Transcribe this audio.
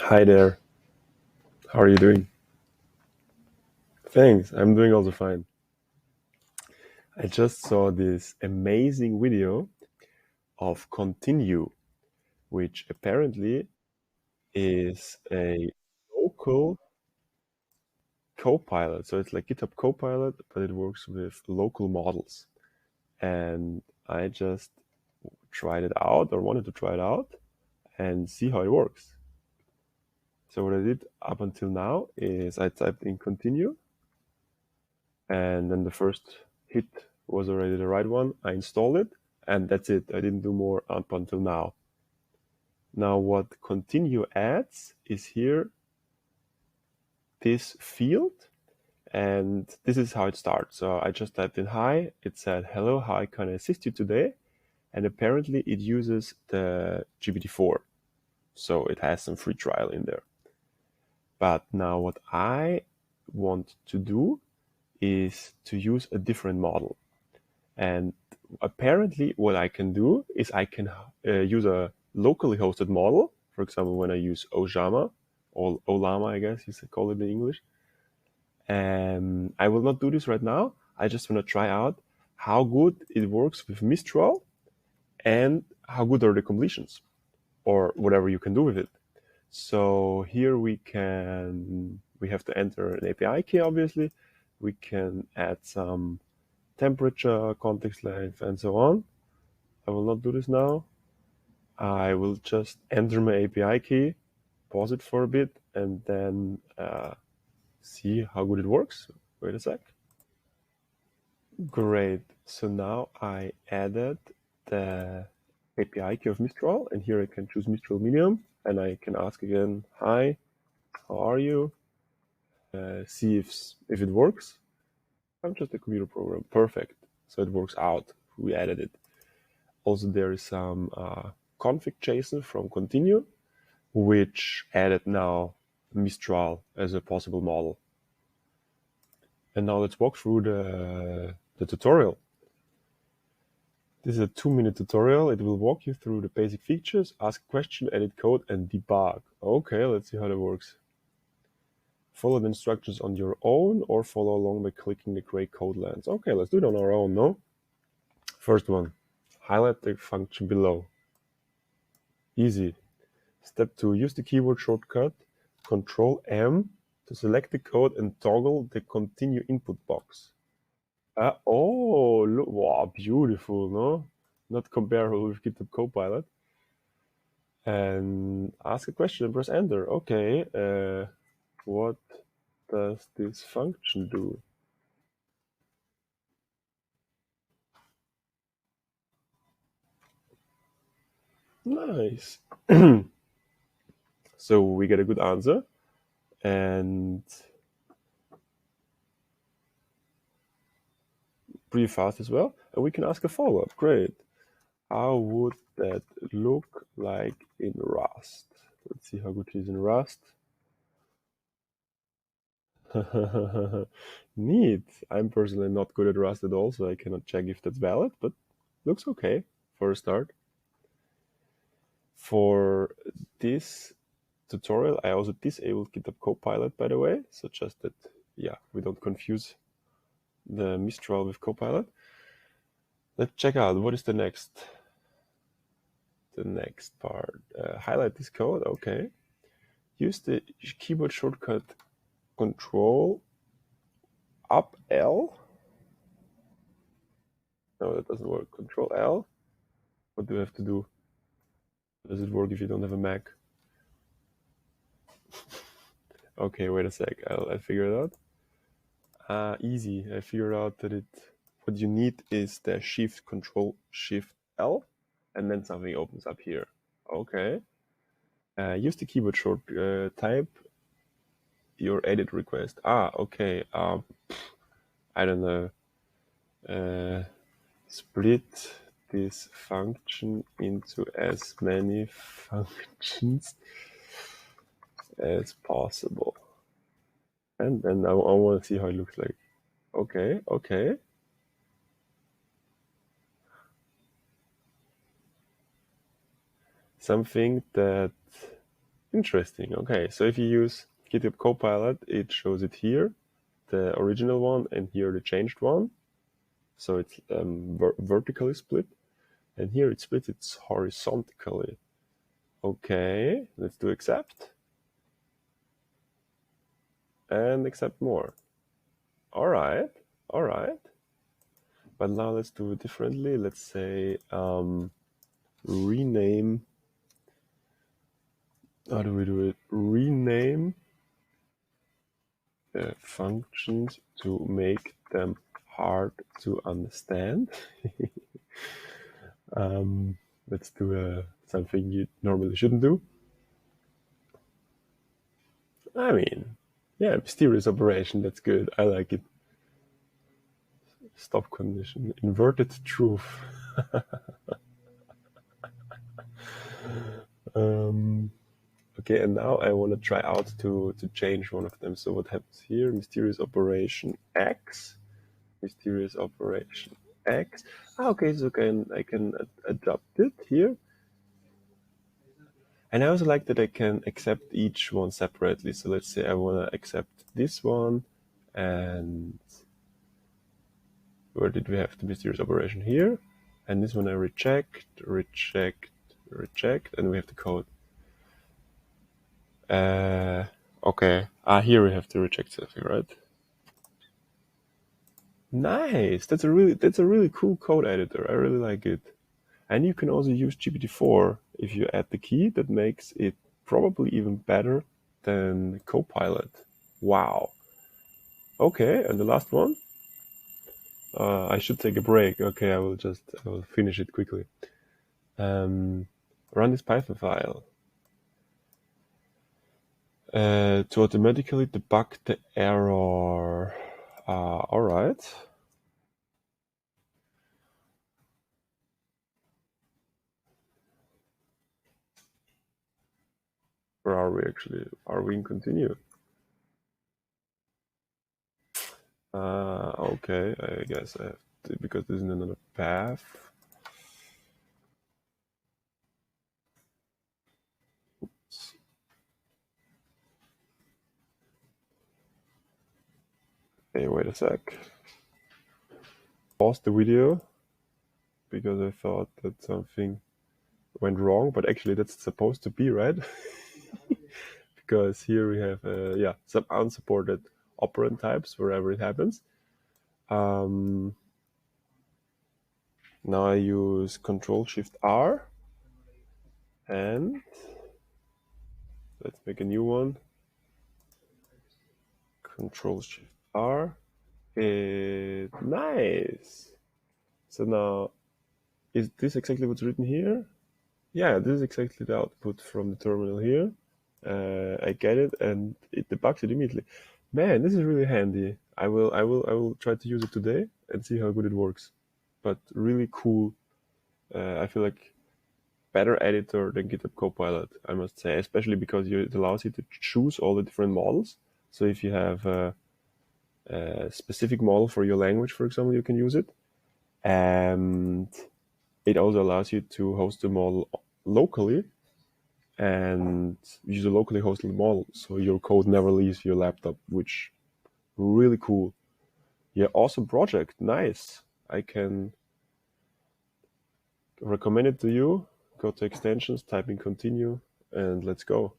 Hi there. How are you doing? Thanks. I'm doing also fine. I just saw this amazing video of Continue, which apparently is a local Copilot. So it's like GitHub Copilot, but it works with local models. And I just tried it out or wanted to try it out and see how it works. So what I did up until now is I typed in Continue, and then the first hit was already the right one. I installed it, and that's it. I didn't do more up until now. Now what continue adds is here this field, and this is how it starts. So I just typed in hi, it said hello, how can I assist you today? And apparently it uses the GPT-4, so it has some free trial in there. But now what I want to do is to use a different model. And apparently what I can do is I can use a locally hosted model. For example, when I use Ojama, or Olama, I guess you call it in English. I will not do this right now. I just want to try out how good it works with Mistral and how good are the completions or whatever you can do with it. So here we have to enter an API key, obviously. We can add some temperature, context length, and so on. I will not do this now. I will just enter my API key, pause it for a bit, and then see how good it works. Wait a sec. Great. So now I added the API key of Mistral, and here I can choose Mistral Medium, and I can ask again, hi, how are you? See if it works. I'm just a computer program. Perfect. So it works out. We added it. Also, there is some config JSON from Continue, which added now Mistral as a possible model. And now let's walk through the tutorial. This is a 2-minute tutorial. It will walk you through the basic features, ask a question, edit code, and debug. Okay, let's see how that works. Follow the instructions on your own or follow along by clicking the gray code lines. Okay, let's do it on our own, no? First one, highlight the function below. Easy. Step 2, use the keyboard shortcut Control M to select the code and toggle the continue input box. Oh, look, wow, beautiful, no? Not comparable with GitHub Copilot. And ask a question and press enter. Okay, what does this function do? Nice. So we get a good answer, and pretty fast as well. And we can ask a follow-up. Great. How would that look like in Rust? Let's see how good it is in Rust. Neat. I'm personally not good at Rust at all, so I cannot check if that's valid, but looks okay for a start. For this tutorial, I also disabled GitHub Copilot, by the way, so just that, yeah, we don't confuse the Mistral with Copilot. Let's check out what is the next part. Highlight this code. Okay. Use the keyboard shortcut Control Up L. No, that doesn't work. Control L. What do we have to do? Does it work if you don't have a Mac? Okay, wait a sec. I'll figure it out. Easy. I figured out that what you need is the Shift Control Shift L, and then something opens up here. Okay. Use the keyboard short type your edit request. Okay. I don't know. Split this function into as many functions as possible. And then I want to see how it looks like. Okay. Something that Interesting. Okay, so if you use Github Copilot, it shows it here, the original one, and here the changed one. So it's vertically split, and here it splits it horizontally. Okay, let's do accept. And accept more. All right. But now let's do it differently. Let's say rename. How do we do it? Rename functions to make them hard to understand. Let's do something you normally shouldn't do. I mean, yeah, mysterious operation, that's good. I like it. Stop condition, inverted truth. Okay, and now I want to try out to change one of them. So what happens here? Mysterious operation X. Mysterious operation X. Okay, so I can adopt it here. And I also like that I can accept each one separately. So let's say I want to accept this one, and where did we have the mysterious operation here? And this one I reject, and we have the code. Okay. Here we have to reject something, right? Nice. That's a really cool code editor. I really like it. And you can also use GPT-4 if you add the key. That makes it probably even better than Copilot. Wow. Okay, and the last one. I should take a break. Okay, I will finish it quickly. Run this Python file. To automatically debug the error. All right. Where are we actually? Are we in continue? Okay, I guess I have to, because this is another path. Oops. Hey, wait a sec. Pause the video because I thought that something went wrong, but actually that's supposed to be, right? Because here we have some unsupported operand types wherever it happens. Now I use Control-Shift-R, and let's make a new one. Control-Shift-R. Nice. So now, is this exactly what's written here? Yeah, this is exactly the output from the terminal here. I get it, and it debugs it immediately. Man, this is really handy. I will try to use it today and see how good it works. But really cool. I feel like better editor than GitHub Copilot, I must say, especially because it allows you to choose all the different models. So if you have a specific model for your language, for example, you can use it. And it also allows you to host the model locally and use a locally hosted model, so your code never leaves your laptop, which really cool. Yeah, awesome project. Nice. I can recommend it to you. Go to extensions, type in continue, and let's go.